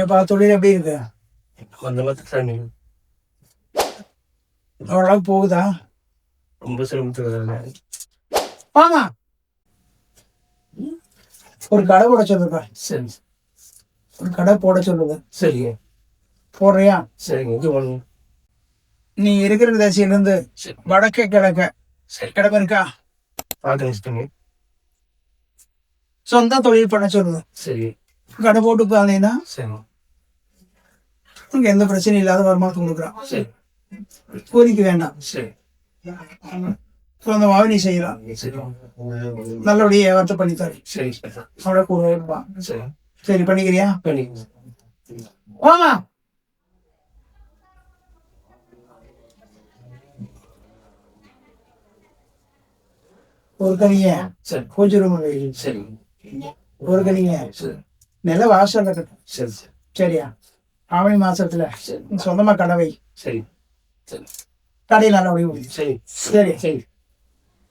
ஏப்பா தொழில் எப்படி இருக்கு? ஓரளவுக்கு போகுதா? ரொம்ப சிரமத்துக்கு ஆமா, ஒரு கடை போட சொல்லுப்பா. சரி, ஒரு கடை போட சொல்லுங்க. சரிங்க, போடுறியா? சரிங்க. இது ஒன்று நீ இருக்கிற திசையிலிருந்து வடக்கு கிழக்க சரி இடம் இருக்கா? பார்த்துங்க. சொந்த தொழில் பண்ண சொல்லுங்க. சரி, கடை போட்டு பார்த்தீங்கன்னா சரி, உனக்கு எந்த பிரச்சனையும் இல்லாத வருமானத்தை கொடுக்குறான். சரி, கூலிக்கு வேண்டாம், சரி, சொந்தமாக நீ செய்யலாம். சரி, நல்லபடியா வியாபாரத்தை பண்ணித்தாரு. சரி, அவட கூட இருப்பான். சரி, சரி, பண்ணிக்கிறியா? பண்ணிக்கங்க. ஆமா, ஒரு கனிய சரி, கொஞ்சம் சரி, ஒரு கனிய சரி, நில வாசல் இருக்கட்டும். சரி, சரி, சரியா? ஆவணி மாசத்துல சரி, சொந்தமா கடை வை. சரி, சரி, கடையில் நல்லபடியா சரி, சரி. சரி.